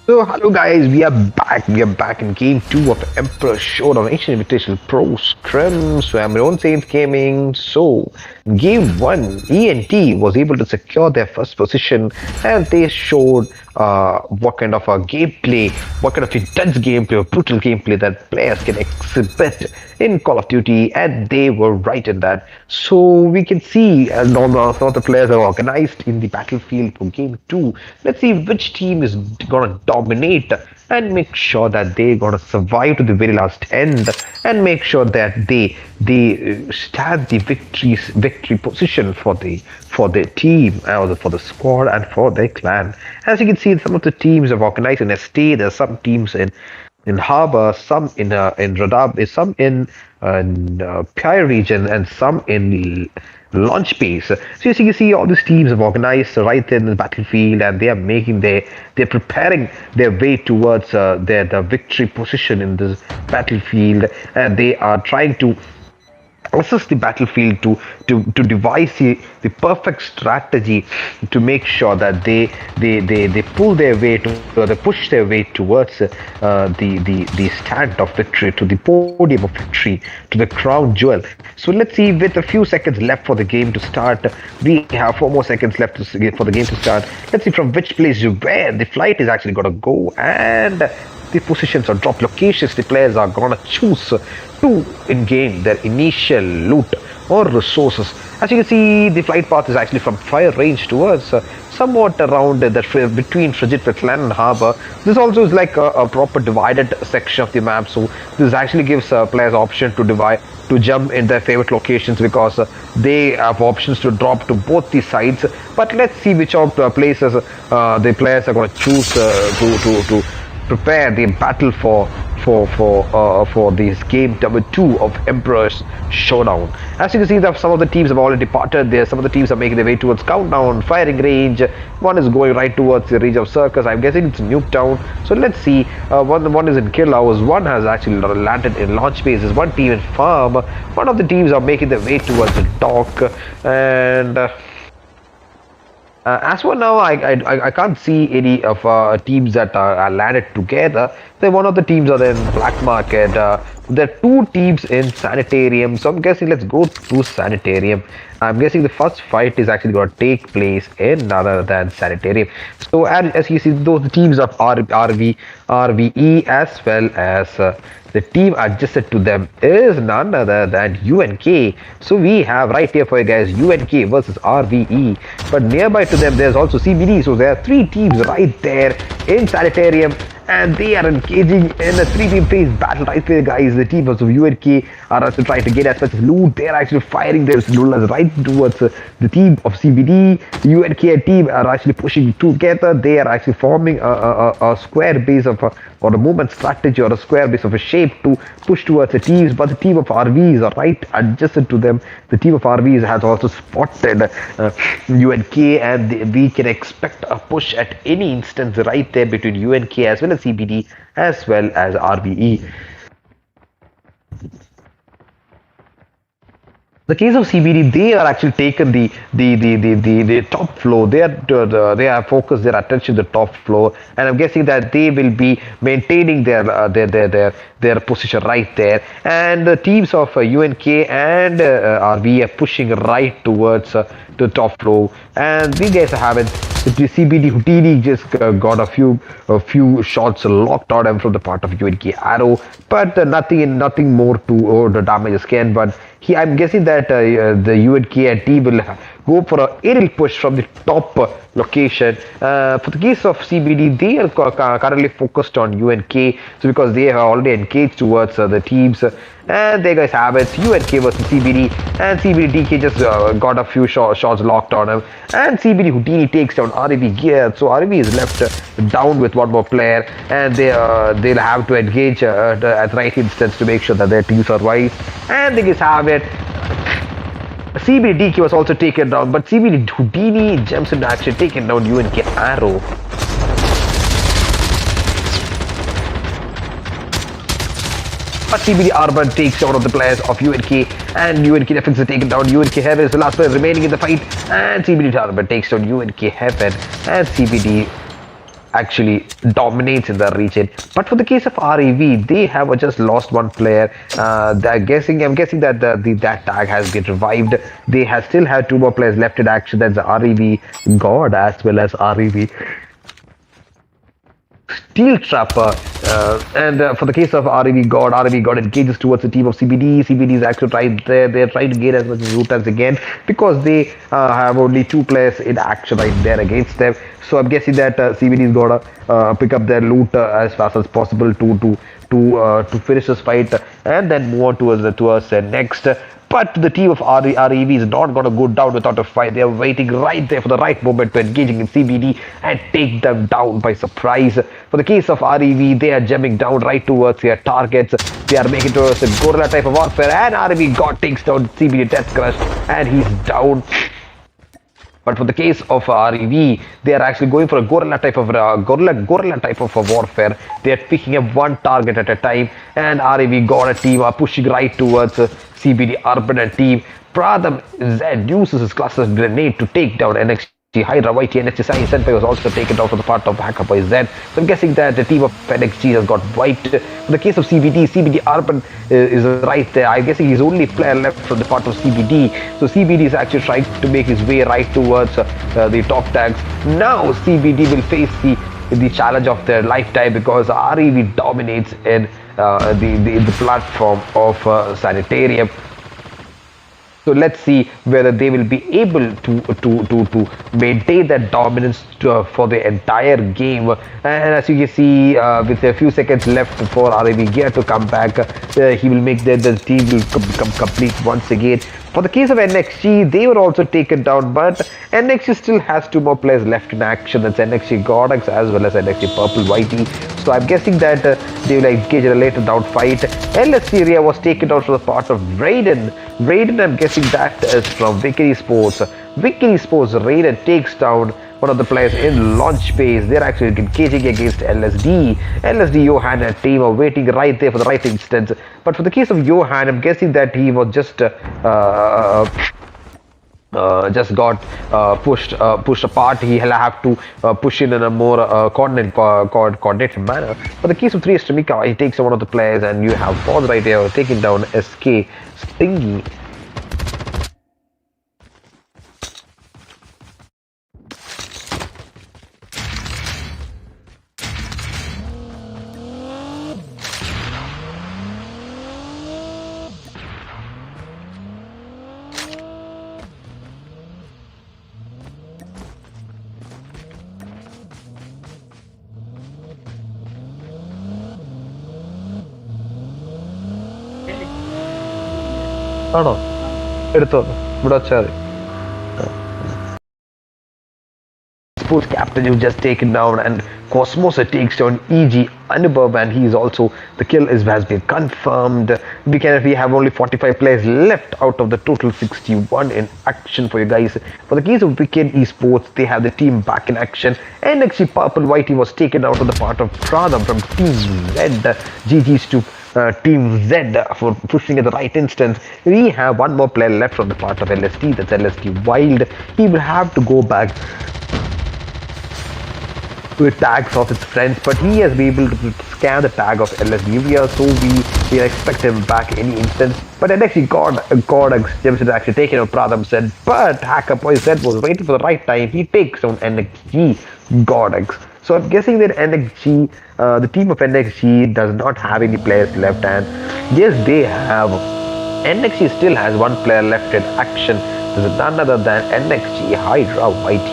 So hello guys, we are back. We are back in game 2 of Emperor Showdown Asian Invitational Pro Scrims. So I'm Ron Saints Gaming. So game 1, ENT was able to secure their first position and they showed what kind of a gameplay, what kind of intense gameplay or brutal gameplay that players can exhibit in Call of Duty, and they were right in that. So we can see some of the players are organized in the battlefield for game 2. Let's see which team is gonna dominate and make sure that they're gonna survive to the very last end and make sure that they stand the victory position for the team, for the squad and for their clan. As you can see, some of the teams have organized in ST. There's some teams in Harbor, some in Radab, some in Pyre region, and some in launch base. So as you can see, all these teams have organized right there in the battlefield, and they are they're preparing their way towards the victory position in this battlefield, and they are trying to assess the battlefield to devise the perfect strategy to make sure that they pull their way they push their way towards the stand of victory, to the podium of victory, to the crown jewel. So let's see, with a few seconds left for the game to start, we have 4 more seconds left for the game to start. Let's see from which place where the flight is actually going to go, and the positions or drop locations the players are gonna choose to in-game their initial loot or resources. As you can see, the flight path is actually from fire range towards somewhat around between Frigid Wetland and Harbor. This also is like a proper divided section of the map, so this actually gives players option to jump in their favorite locations, because they have options to drop to both the sides. But let's see which of the places the players are going to choose to prepare the battle for this game number 2 of Emperor's Showdown. As you can see, that some of the teams have already departed. There, some of the teams are making their way towards Countdown, firing range. One is going right towards the range of Circus. I'm guessing it's Nuketown. So let's see. One is in Kill House. One has actually landed in launch bases. One team in Farm. One of the teams are making their way towards the dock, and as for now, I can't see any of teams that are landed together. So one of the teams are in Black Market. There are 2 teams in Sanitarium. So I'm guessing let's go to Sanitarium. I'm guessing the first fight is actually going to take place in other than Sanitarium. So as you see, those teams of RVE, as well as the team adjacent to them is none other than UNK. So we have right here for you guys UNK versus RVE. But nearby to them there's also CBD. So there are 3 teams right there in Sanitarium, and they are engaging in a 3-team phase battle right there, guys. The team of UNK are also trying to get as much loot. They're actually firing their lullers right towards the team of CBD. The UNK team are actually pushing together. They are actually forming a square base of or a movement strategy or a square base of a shape to push towards the teams. But the team of RVs are right adjacent to them. The team of RVs has also spotted UNK, and we can expect a push at any instance right there between UNK as well as CBD as well as RVE. The case of CBD, they are actually taken the top floor. They are focused their attention to the top floor, and I'm guessing that they will be maintaining their position right there. And the teams of UNK and RV are pushing right towards the top floor. And we guys have it. The CBD Houdini just got a few shots locked on him from the part of UNK arrow, but nothing more to the damage scan. But I'm guessing that the UNK team will go for an aerial push from the top location. For the case of CBD, they are currently focused on UNK, so because they have already engaged towards the teams. And there guys have it, UNK versus CBD, and CBD DK just got a few shots locked on him, and CBD Houdini takes down RV Gear. So RV is left down with one more player, and they'll have to engage at the right instance to make sure that their team survives. And they guys have it. CBD DK was also taken down, but CBD Houdini jumps into action, taking down UNK Arrow. But CBD Arbor takes out of the players of UNK, and UNK Defense is taken down. UNK Heaven is the last player remaining in the fight, and CBD Arbor takes down UNK Heaven, and CBD actually dominates in the region. But for the case of REV, they have just lost one player. I'm guessing that that tag has been revived. They have still have two more players left in action. That's the REV God as well as REV Steel Trapper. And for the case of REV God engages towards the team of CBD. CBD is actually they're trying to gain as much loot as they can because they have only two players in action right there against them. So I'm guessing that CBD is gonna pick up their loot as fast as possible to finish this fight and then move on towards the next. But the team of REV is not going to go down without a fight. They are waiting right there for the right moment to engaging in CBD and take them down by surprise. For the case of REV, they are jumping down right towards their targets. They are making towards a gorilla type of warfare, and REV God takes down CBD Death Crush, and he's down. But for the case of REV, they are actually going for a gorilla type of warfare. They are picking up one target at a time, and REV got a team are pushing right towards CBD Urban and team. Pradham Z uses his cluster grenade to take down NXT Hydra YT. NXT Science Senpai was also taken down for the part of Hacker by Z. So I'm guessing that the team of NXT has got wiped. For the case of CBD Urban is right there. I'm guessing he's only player left from the part of CBD. So CBD is actually trying to make his way right towards the top tags. Now CBD will face the challenge of their lifetime because REV dominates in the platform of Sanitarium. So let's see whether they will be able to maintain that dominance for the entire game. And as you can see, with a few seconds left for REV Gear to come back, he will make the team will become complete once again. For the case of NXG, they were also taken down, but NXG still has two more players left in action. That's NXG Godex as well as NXG Purple Whitey. So I'm guessing that they will engage in a later down fight. LS Syria was taken out for the part of Raiden. Raiden, I'm guessing that is from Vicky Sports. Vicky Sports, Raiden takes down one of the players in launch phase. They're actually engaging against LSD. LSD Johan and team are waiting right there for the right instance. But for the case of Johan, I'm guessing that he was just got pushed apart. He'll have to push in a more coordinated manner. For the case of 3 Stramika, he takes one of the players, and you have Pause right there taking down SK Stingy. ആണോ എടുത്തോ ഇവിടെ വെച്ചാൽ Sports captain who just taken down, and Cosmos takes down EG Anubhav, and he is also the kill has been confirmed. We have only 45 players left out of the total 61 in action for you guys. For the case of Weekend Esports, they have the team back in action, and actually Purple Whitey was taken out of the part of Pradham from Team Z. GG's to Team Z for pushing at the right instance. We have one more player left from the part of LST, that's LST Wild. He will have to go back to the tags of his friends, but he has been able to scan the tag of LSD, so we expect him back any instant. But then actually Godex James is actually taken out Pradham said, but Hacker Boy said was waiting for the right time. He takes on NXG Godex. So I'm guessing that NXG, the team of NXG does not have any players left, and yes, they have. NXG still has one player left in action. This is none other than NXG Hydra YT.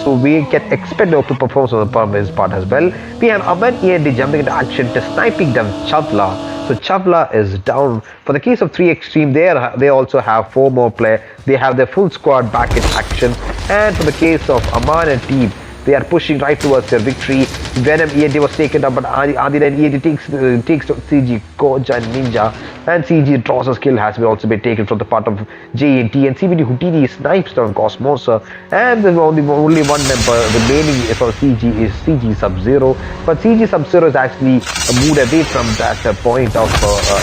So we can expect them to perform on his part as well. We have Aman END jumping into action to sniping down Chavla. So Chavla is down. For the case of 3 Extreme, they also have 4 more players. They have their full squad back in action. And for the case of Aman and team, they are pushing right towards their victory. Venom END was taken down, but Adil and END takes CG, Koja and Ninja. And CG draws a skill has also been taken from the part of JNT, and CBD Houdini snipes down Cosmos. And the only one member remaining for CG is CG Sub-Zero. But CG Sub-Zero is actually moved away from that point of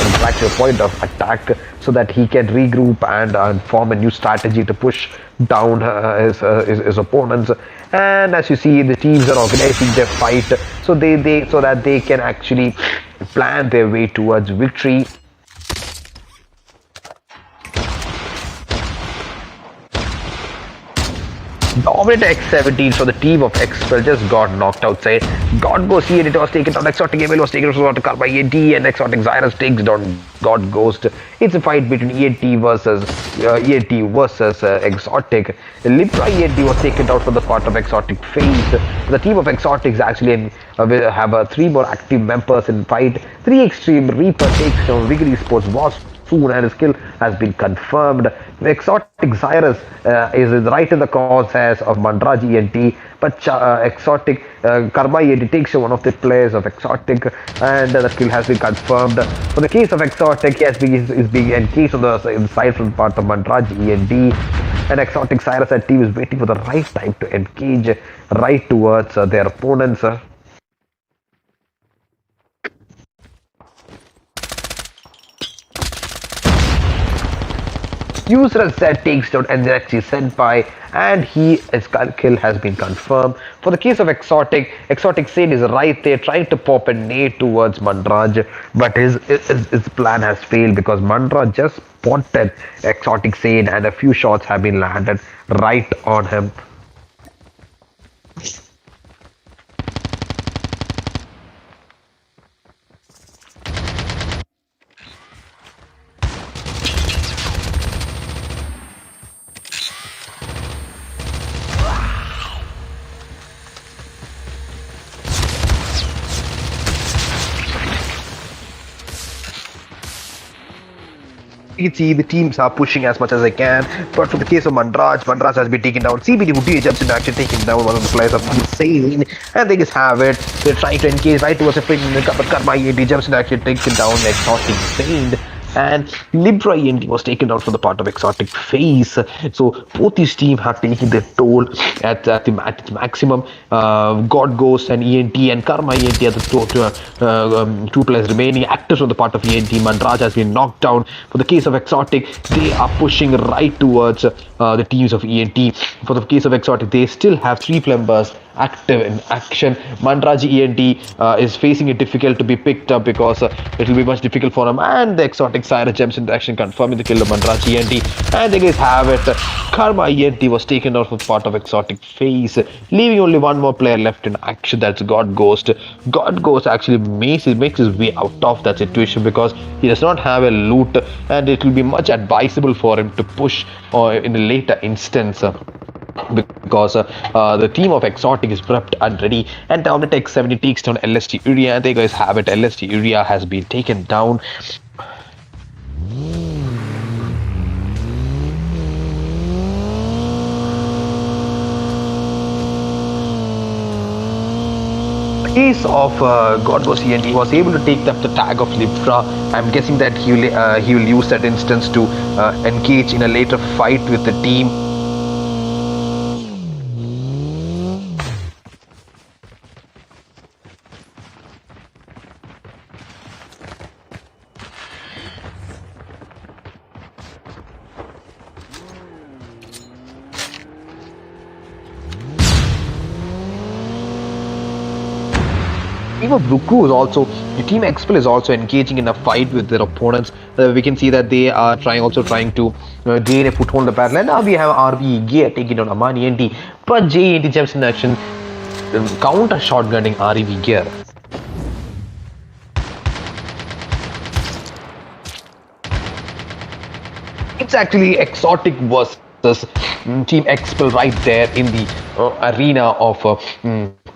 interaction, point of attack, so that he can regroup and form a new strategy to push down his opponents. And as you see, the teams are organizing their fight so that they can actually plan their way towards victory. Dominator X17 for the team of XPELL just got knocked outside. God Ghost here, it was taken down. XOTIC Emil was taken down to by ENT, and XOTIC Xyrus takes down God Ghost. It's a fight between ENT versus XOTIC. Libra ENT was taken out for the part of XOTIC phase. The team of XOTIC actually will have 3 more active members in fight. 3 Extreme Reaper takes down Vigor Sports was and his skill has been confirmed. XOTIC Xyrus is right in the crosshairs of Mandraj ENT, but XOTIC Karma ENT takes one of the players of XOTIC, and the skill has been confirmed. For the case of XOTIC, he is being encased on the side from part of Mandraj ENT, and XOTIC Xyrus and team is waiting for the right time to engage right towards their opponents. User said takes down NXT Senpai, and his kill has been confirmed. For the case of XOTIC Sane is right there trying to pop a nade towards Mandraj, but his plan has failed because Mandraj just spotted XOTIC Sane and a few shots have been landed right on him. You can see the teams are pushing as much as they can, but for the case of Mandraj has been taken down. CBD Houdini jumps in action, taking down one of the players of Insane, and they just have it. They're trying to engage right towards the frame, but Karma ENT jumps in action, taking down Exotic Insane. And Libra ENT was taken out for the part of XOTIC phase. So both these teams have taken their toll at the maximum. God Ghost and ENT and Karma ENT are the 2 players remaining. Actors on the part of ENT. Mandraj has been knocked down. For the case of XOTIC, they are pushing right towards the teams of ENT. For the case of XOTIC, they still have 3 members active in action. Mandraj ENT is facing it difficult to be picked up because it will be much difficult for him, and the XOTIC Cyrus jumps into action, confirming the kill of Mandraj ENT, and they guys have it. Karma ENT was taken out from part of XOTIC phase, leaving only 1 more player left in action. That's God Ghost. God Ghost actually makes his way out of that situation because he does not have a loot, and it will be much advisable for him to push in a later instance. Because the team of XOTIC is prepped and ready, and Dominator X70 takes down LST Uria, and they guys have it. LST Uria has been taken down. The case of God Ghost ENT, he was able to take up the tag of Libra. I'm guessing that he will use that instance to engage in a later fight with the team. Team of Ruku is also, the team XPELL is also engaging in a fight with their opponents. We can see that they are trying to gain a foothold in the battle. And now we have RB Gear taking down Amani NT, but JNT jumps in action, counter shotgunning RB Gear. It's actually XOTIC versus Team XPELL right there in the arena of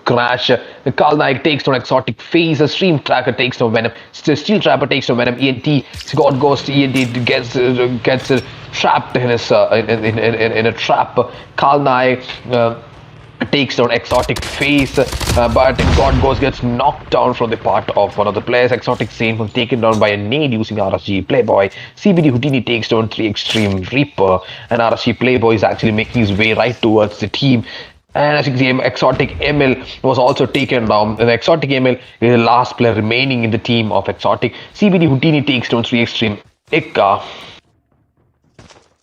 Crash. Carl Naik takes down XOTIC phase. Stream Tracker takes down Venom. Steel Trapper takes down Venom. ENT God Ghost. ENT gets trapped in his in a trap. Carl Naik takes down XOTIC phase, but God Ghost gets knocked down from the part of one of the players. XOTIC Sane was taken down by a nade using RSG Playboy. CBD Houdini takes down 3 Extreme Reaper, and RSG Playboy is actually making his way right towards the team. And as you can see, XOTIC Emil was also taken down. And XOTIC Emil is the last player remaining in the team of XOTIC. CBD Houdini takes down 3 Extreme Ikka.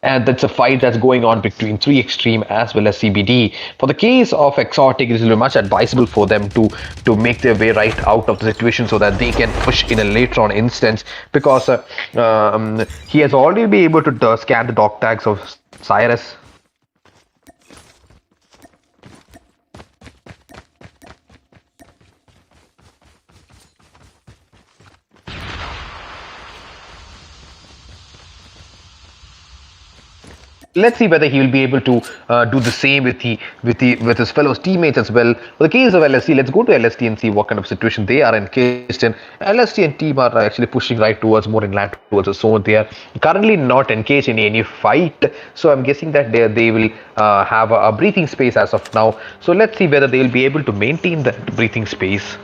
And that's a fight that's going on between 3 Extreme as well as CBD. For the case of XOTIC, it is very much advisable for them to make their way right out of the situation so that they can push in a later on instance, because he has already been able to scan the dog tags of Cyrus. Let's see whether he will be able to do the same with his fellow teammates as well. For the case of LST, let's go to LST and see what kind of situation they are engaged in. LST and team are actually pushing right towards more inland towards the zone. They are currently not engaged in any fight, so I'm guessing that they will have a breathing space as of now. So let's see whether they will be able to maintain that breathing space.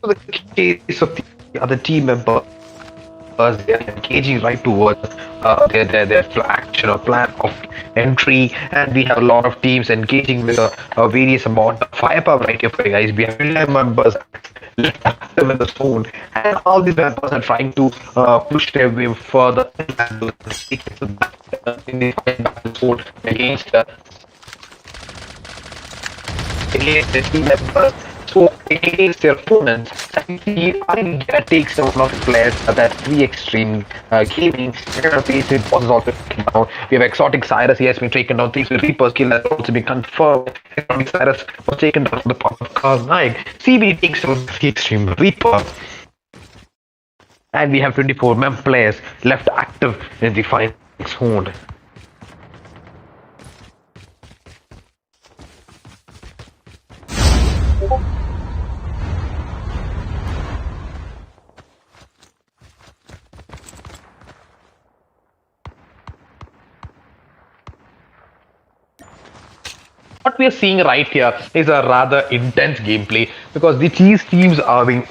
The case of the other team members, they are engaging right towards their action or plan of entry, and we have a lot of teams engaging with a various amount of firepower right here for you guys. We have 11 members left active in the zone, and all these members are trying to push their way further in the zone against the team members. So against their opponents, he takes one of the players that 3 Extreme Gaming. Facing bosses also taken down. We have Exotic Cyrus, he has been taken down. Things with Reaper's kill has also been confirmed. Exotic Cyrus was taken down from the part of Carl Naik. CB takes down 3 Extreme Reaper. And we have 24 mem players left active in the final zone. What we are seeing right here is a rather intense gameplay, because these teams have been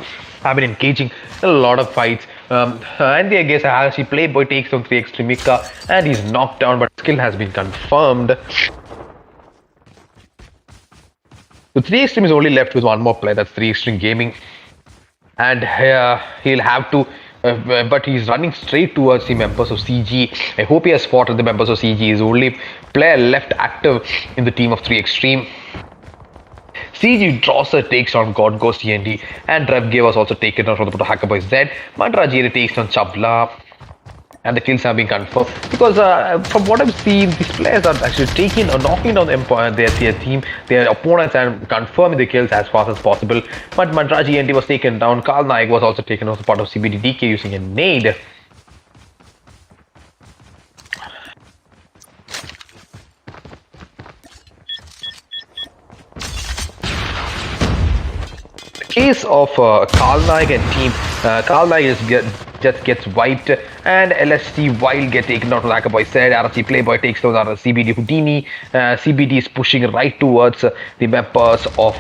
engaging in a lot of fights. And I guess actually Playboy takes on 3 Extremica and he's knocked down, but skill has been confirmed. So 3 Extreme is only left with one more player, that's 3 Extreme Gaming, and he'll have to. But he's running straight towards the members of CG. I hope he has spotted the members of CG. He's the only player left active in the team of 3 Extreme. CG Drosser takes on God Ghost TND, and Revgay was also taken down from the Hacker Boy Z. Mandrajiri takes on Chabla, and the kills have been confirmed, because from what I've seen, these players are actually taking or knocking down their team, their opponents, and confirming the kills as fast as possible. But Mandraji NT was taken down. Karl Naik was also taken off the part of CBDDK using a nade. The case of Karl Naik and team, Karl Naik just gets wiped, and LST Wild get taken out. Like I said, RC Playboy takes down CBD Houdini. CBD is pushing right towards the members of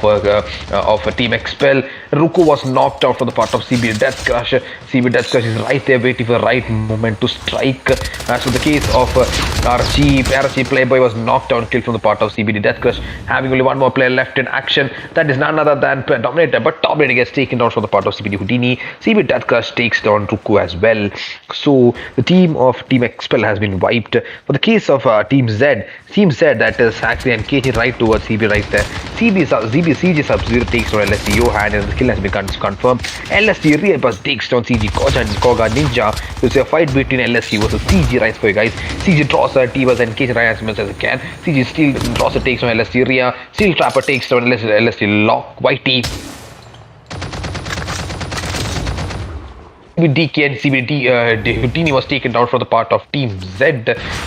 Team XPELL. Ruku was knocked out from the part of CBD Death Crush. CBD Death Crush is right there waiting for the right moment to strike. So the case of RC Playboy was knocked down, killed from the part of CBD Death Crush, having only one more player left in action. That is none other than Dominator, but Dominator gets taken down from the part of CBD Houdini. CBD Death Crush takes down Ruku as well. So the team of Team XPELL has been wiped. For the case of Team Z that is actually engaging right towards CB right there. CG Sub-Zero takes down LST Johan, and the kill has been confirmed. LST Reapers takes down CG Koga Ninja. It's a fight between LST versus CG right for you guys. CG Drosser, T was engaged right as much as it can. CG Steel Drosser takes down LST Ria. Steel Trapper takes down LST Lock YT. DK and CBD Houdini was taken down for the part of Team Z.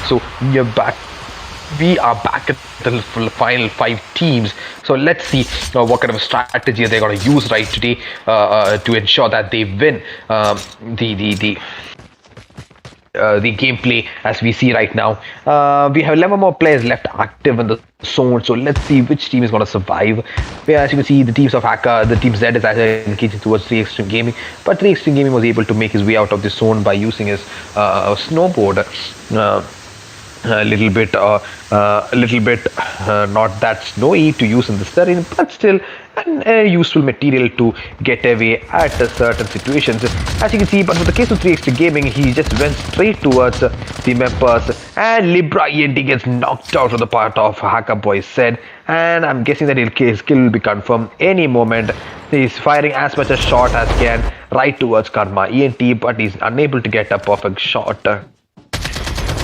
So we are back at the final 5 teams. So let's see what kind of strategy they're going to use right today to ensure that they win the gameplay as we see right now. We have 11 more players left active in the zone, so let's see which team is going to survive. As you can see, the teams of Hacker, the team Z is actually engaging towards 3 Extreme Gaming, but 3 Extreme Gaming was able to make his way out of the zone by using his snowboard. A little bit not that snowy to use in this terrain, but still a useful material to get away at certain situations, as you can see. But for the case of 3 Extra Gaming, he just went straight towards the members, and Libra ENT gets knocked out of the part of Hacker Boy said, and I'm guessing that his kill will be confirmed any moment. He's firing as much a shot as can right towards Karma ENT, but he's unable to get a perfect shot.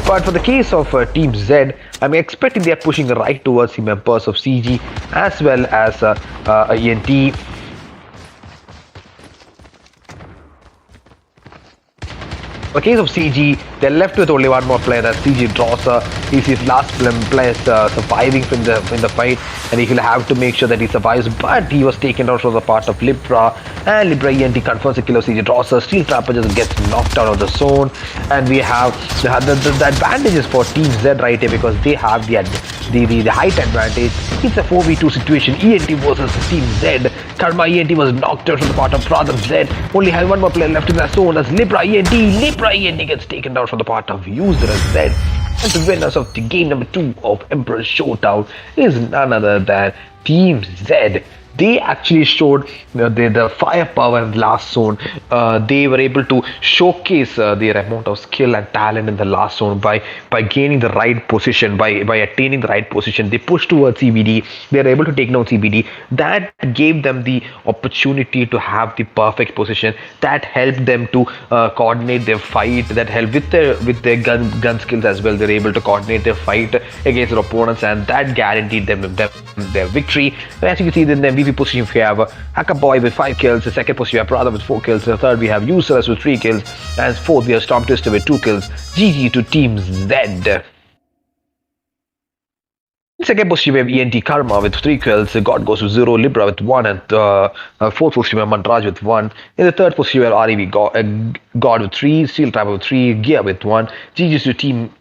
But for the case of Team Z, I'm expecting they are pushing right towards the members of CG as well as ENT. In the case of CG, they're left with only one more player. That's CG draws. He's his last player surviving from the fight, and he will have to make sure that he survives. But he was taken out from the part of Libra, and Libra ENT confirms the kill of CG draws. Steel Trapper just gets knocked out of the zone, and we have the advantages for Team Z right here because they have the height advantage. It's a 4v2 situation. ENT versus Team Z. Karma ENT was knocked out from the part of Brother Z. Only have one more player left in the zone as Libra ENT. Libra ENT gets taken down from the part of User Z. And the winners of the game number 2 of Emperor Showdown is none other than Team Z. They actually showed the firepower in the last zone. They were able to showcase their amount of skill and talent in the last zone by gaining the right position, by attaining the right position. They pushed towards CBD. They were able to take down CBD. That gave them the opportunity to have the perfect position. That helped them to coordinate their fight. That helped with their gun skills as well. They were able to coordinate their fight against their opponents, and that guaranteed them their victory. As you can see, in the MVP position, we have Hacker Boy with 5 kills. The second position, we have Brother with 4 kills. The third, we have Useless with 3 kills. And fourth, we have Storm Twister with 2 kills. GG to Team Z. Second position, we have ENT Karma with 3 kills. God Goes with 0, Libra with 1, and fourth position, we have Mandraj with 1. In the third position, we have REV God with 3, Steel Trapper with 3, Gear with 1. GG's to Team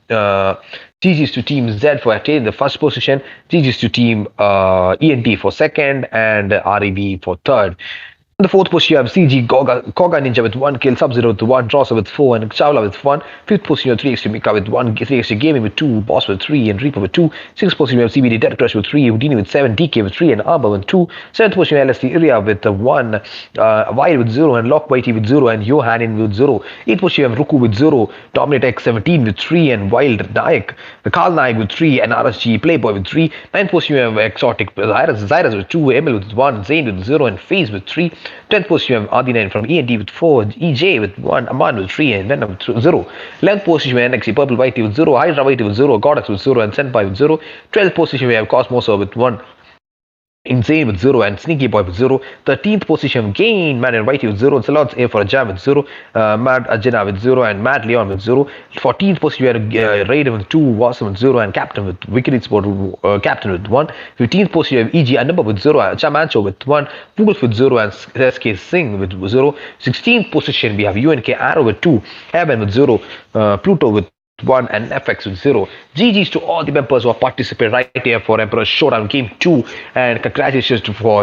Z for attaining the first position. GG's to Team ENT for second, and REV for third. In the fourth position, you have CG Koga Ninja with 1 kill, Sub-Zero with 1, Drosser with 4, and Chawla with 1. Fifth position, you have 3 Extra Mika with 1, 3 Extra Gaming with 2, Boss with 3, and Reaper with 2. Sixth position, you have CBD Dead Crush with 3, Houdini with 7, DK with 3, and Arbor with 2. Seventh position, LST Iria with 1, Wild with 0, and Lock Whitey with 0, and Yohanin with 0. Eighth position, you have Ruku with 0, Dominate X17 with 3, and Wild Naik, Karl Naik with 3, and RSG Playboy with 3. Ninth position, you have XOTIC Zyrus with 2, ML with 1, Zane with 0, and FaZe with 3. 10th position, you have Adi9 from ENT with 4, EJ with 1, Aman with 3, and Venom with 0. 11th position, we have NXT Purple Whitey with 0, Hydra Whitey with 0, Godex with 0, and Senpai with 0. 12th position, we have Cosmosa with 1, Insane with 0, and Sneaky Boy with 0. 13th position, Gain, Mad and Whitey with 0, Salot's A for a Jam with 0, Mad Ajena with 0, and Mad Leon with 0. 14th position, we had Raiden with 2, Wasson with 0, and Captain with Wicked Sport Captain with 1. 15th position, you have EG Anumba with 0, Chamancho with 1, Wolf with 0, and SK Singh with 0. 16th position, we have UNK Arrow with 2, Heaven with 0, Pluto with 1, and FX with 0. GG's to all the members who have participated right here for Emperor Showdown Game 2, and congratulations for